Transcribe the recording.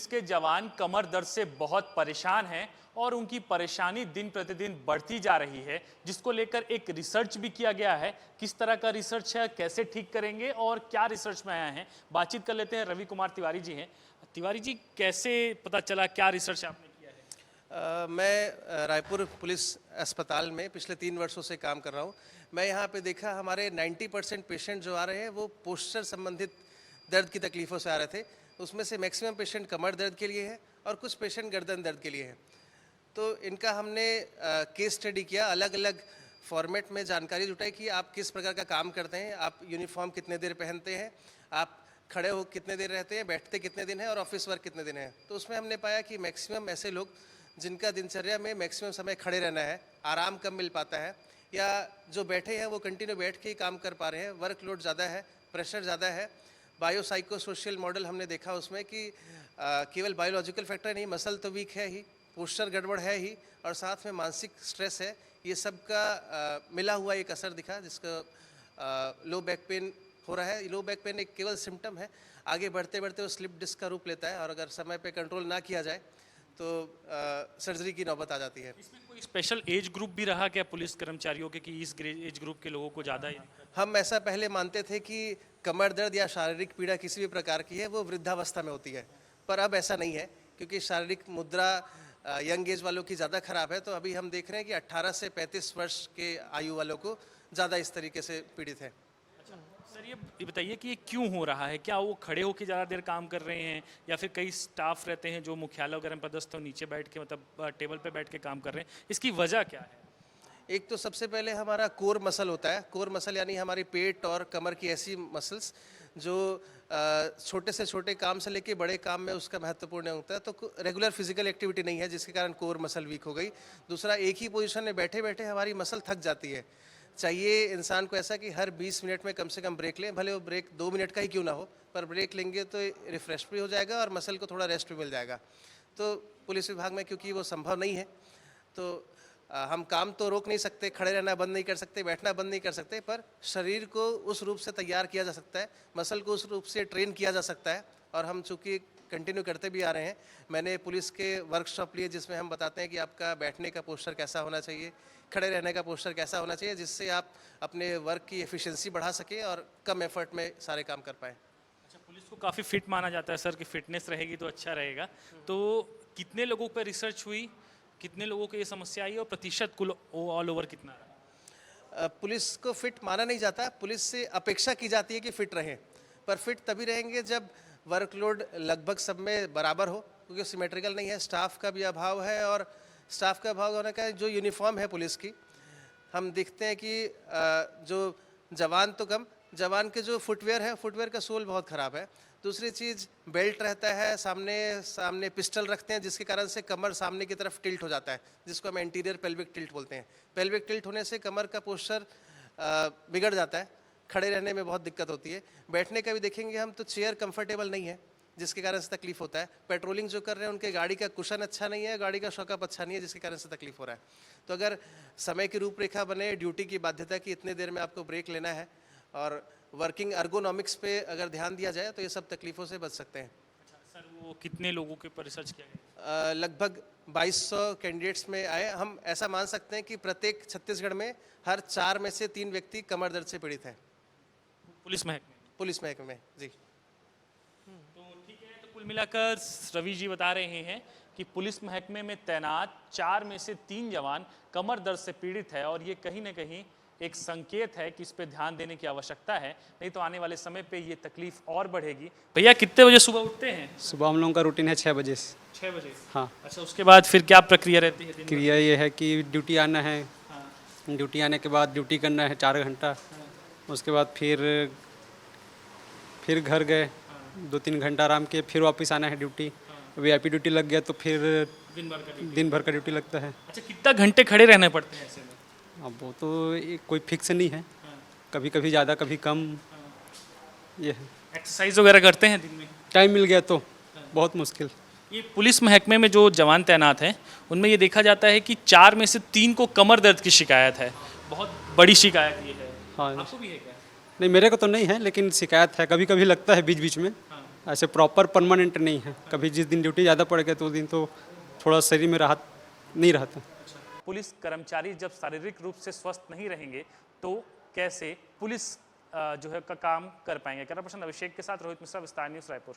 Police के जवान कमर दर्द से बहुत परेशान हैं और उनकी परेशानी दिन प्रतिदिन बढ़ती जा रही है, जिसको लेकर एक रिसर्च भी किया गया है। किस तरह का रिसर्च है, कैसे ठीक करेंगे और क्या रिसर्च में आया है, बातचीत कर लेते हैं। रवि कुमार तिवारी जी हैं। तिवारी जी, कैसे पता चला, क्या रिसर्च आपने किया है? मैं रायपुर पुलिस अस्पताल में पिछले 3 वर्षों से काम कर रहा हूँ। मैं यहाँ पे देखा हमारे 90% पेशेंट जो आ रहे हैं वो पोस्चर संबंधित दर्द की तकलीफ़ों से आ रहे थे। उसमें से मैक्सिमम पेशेंट कमर दर्द के लिए है और कुछ पेशेंट गर्दन दर्द के लिए है। तो इनका हमने केस स्टडी किया, अलग अलग फॉर्मेट में जानकारी जुटाई कि आप किस प्रकार का काम करते हैं, आप यूनिफॉर्म कितने देर पहनते हैं, आप खड़े हो कितने देर रहते हैं, बैठते कितने दिन हैं और ऑफिस वर्क कितने दिन है। तो उसमें हमने पाया कि मैक्सिमम ऐसे लोग जिनका दिनचर्या में मैक्सिमम समय खड़े रहना है, आराम कम मिल पाता है, या जो बैठे हैं वो कंटिन्यू बैठ के ही काम कर पा रहे हैं, वर्कलोड ज़्यादा है, प्रेशर ज़्यादा है। बायोसाइको सोशल मॉडल हमने देखा उसमें कि केवल बायोलॉजिकल फैक्टर नहीं, मसल तो वीक है ही, पोस्चर गड़बड़ है ही और साथ में मानसिक स्ट्रेस है। ये सब का मिला हुआ एक असर दिखा, जिसका लो बैक पेन हो रहा है। लो बैक पेन एक केवल सिम्टम है, आगे बढ़ते बढ़ते वो स्लिप डिस्क का रूप लेता है और अगर समय पे कंट्रोल ना किया जाए तो सर्जरी की नौबत आ जाती है। इसमें कोई स्पेशल एज ग्रुप भी रहा क्या पुलिस कर्मचारियों के, कि इस एज ग्रुप के लोगों को ज़्यादा ही? हम ऐसा पहले मानते थे कि कमर दर्द या शारीरिक पीड़ा किसी भी प्रकार की है वो वृद्धावस्था में होती है, पर अब ऐसा नहीं है, क्योंकि शारीरिक मुद्रा यंग एज वालों की ज़्यादा खराब है। तो अभी हम देख रहे हैं कि 18 से 35 वर्ष के आयु वालों को ज़्यादा इस तरीके से पीड़ित है। अच्छा सर, ये बताइए कि ये क्यों हो रहा है? क्या वो खड़े होकर ज़्यादा देर काम कर रहे हैं, या फिर कई स्टाफ रहते हैं जो मुख्यालय वगैरह में पदस्थ हो, नीचे बैठ के मतलब टेबल पे बैठ के काम कर रहे हैं? इसकी वजह क्या है? एक तो सबसे पहले हमारा कोर मसल होता है। कोर मसल यानी हमारी पेट और कमर की ऐसी मसल्स जो छोटे से छोटे काम से लेके बड़े काम में उसका महत्वपूर्ण होता है। तो रेगुलर फिजिकल एक्टिविटी नहीं है, जिसके कारण कोर मसल वीक हो गई। दूसरा, एक ही पोजीशन में बैठे बैठे हमारी मसल थक जाती है। चाहिए इंसान को ऐसा कि हर 20 मिनट में कम से कम ब्रेक लें, भले वो ब्रेक 2 मिनट का ही क्यों ना हो, पर ब्रेक लेंगे तो रिफ्रेश भी हो जाएगा और मसल को थोड़ा रेस्ट भी मिल जाएगा। तो पुलिस विभाग में क्योंकि वो संभव नहीं है, तो हम काम तो रोक नहीं सकते, खड़े रहना बंद नहीं कर सकते, बैठना बंद नहीं कर सकते, पर शरीर को उस रूप से तैयार किया जा सकता है, मसल को उस रूप से ट्रेन किया जा सकता है। और हम चूँकि कंटिन्यू करते भी आ रहे हैं। मैंने पुलिस के वर्कशॉप लिए जिसमें हम बताते हैं कि आपका बैठने का पोस्चर कैसा होना चाहिए, खड़े रहने का पोस्चर कैसा होना चाहिए, जिससे आप अपने वर्क की एफिशिएंसी बढ़ा सकें और कम एफर्ट में सारे काम कर पाएँ। अच्छा, पुलिस को काफ़ी फिट माना जाता है सर, कि फिटनेस रहेगी तो अच्छा रहेगा। तो कितने लोगों पर रिसर्च हुई, कितने लोगों को ये समस्या आई और प्रतिशत कुल ऑल ओवर कितना रहा? पुलिस को फिट माना नहीं जाता, पुलिस से अपेक्षा की जाती है कि फिट रहें, पर फिट तभी रहेंगे जब वर्कलोड लगभग सब में बराबर हो, क्योंकि सिमेट्रिकल नहीं है, स्टाफ का भी अभाव है। और स्टाफ का अभाव होने का जो यूनिफॉर्म है पुलिस की, हम देखते हैं कि जो जवान तो कम, जवान के जो फुटवेयर है, फुटवेयर का सोल बहुत ख़राब है। दूसरी चीज़, बेल्ट रहता है, सामने पिस्टल रखते हैं, जिसके कारण से कमर सामने की तरफ टिल्ट हो जाता है, जिसको हम एंटीरियर पेल्विक टिल्ट बोलते हैं। पेल्विक टिल्ट होने से कमर का पोस्चर बिगड़ जाता है, खड़े रहने में बहुत दिक्कत होती है। बैठने का भी देखेंगे हम तो चेयर कंफर्टेबल नहीं है, जिसके कारण से तकलीफ होता है। पेट्रोलिंग जो कर रहे हैं उनके गाड़ी का कुशन अच्छा नहीं है, गाड़ी का शॉकअप अच्छा नहीं है, जिसके कारण से तकलीफ हो रहा है। तो अगर समय की रूपरेखा बने, ड्यूटी की बाध्यता की इतने देर में आपको ब्रेक लेना है और वर्किंग अर्गोनॉमिक्स पे अगर ध्यान दिया जाए तो ये सब तकलीफ़ों से बच सकते हैं। अच्छा सर, वो कितने लोगों के ऊपर रिसर्च किया गया? लगभग 2200 कैंडिडेट्स में आए। हम ऐसा मान सकते हैं कि प्रत्येक छत्तीसगढ़ में हर 4 में से 3 व्यक्ति कमर दर्द से पीड़ित हैं। पुलिस महकमे? पुलिस महकमे में जी। तो ठीक है, तो कुल मिलाकर रवि जी बता रहे हैं कि पुलिस महकमे में तैनात 4 में से 3 जवान कमर दर्द से पीड़ित है और ये कहीं ना कहीं एक संकेत है कि इस पे ध्यान देने की आवश्यकता है, नहीं तो आने वाले समय पे ये तकलीफ और बढ़ेगी। भैया, कितने बजे सुबह उठते हैं? सुबह हम लोगों का रूटीन है 6 बजे से। 6 बजे? हाँ। अच्छा, उसके बाद फिर क्या प्रक्रिया रहती है दिन भर? क्रिया ये है कि ड्यूटी आना है। हाँ। ड्यूटी आने के बाद ड्यूटी करना है 4 घंटा। हाँ। उसके बाद फिर घर गए, 2-3 घंटा आराम किए, फिर वापस आना है ड्यूटी। वीआईपी ड्यूटी लग गया तो फिर दिन भर का ड्यूटी लगता है। अच्छा, कितना घंटे खड़े रहने पड़ते हैं ऐसे में? अब वो तो कोई फिक्स नहीं है, कभी कभी ज़्यादा कभी कम। ये है, एक्सरसाइज वगैरह करते हैं दिन में? टाइम मिल गया तो बहुत मुश्किल। ये पुलिस महकमे में जो जवान तैनात हैं उनमें ये देखा जाता है कि 4 में से 3 को कमर दर्द की शिकायत है। बहुत बड़ी शिकायत ये है। हाँ। आपको भी है क्या? नहीं, मेरे को तो नहीं है, लेकिन शिकायत है, कभी कभी लगता है बीच बीच में। हाँ। ऐसे प्रॉपर परमानेंट नहीं है। कभी जिस दिन ड्यूटी ज़्यादा पड़ गया तो उस दिन तो थोड़ा शरीर में राहत नहीं रहता। पुलिस कर्मचारी जब शारीरिक रूप से स्वस्थ नहीं रहेंगे तो कैसे पुलिस जो है का काम कर पाएंगे। कैमरा पर्सन अभिषेक के साथ रोहित मिश्रा, विस्तार न्यूज़, रायपुर।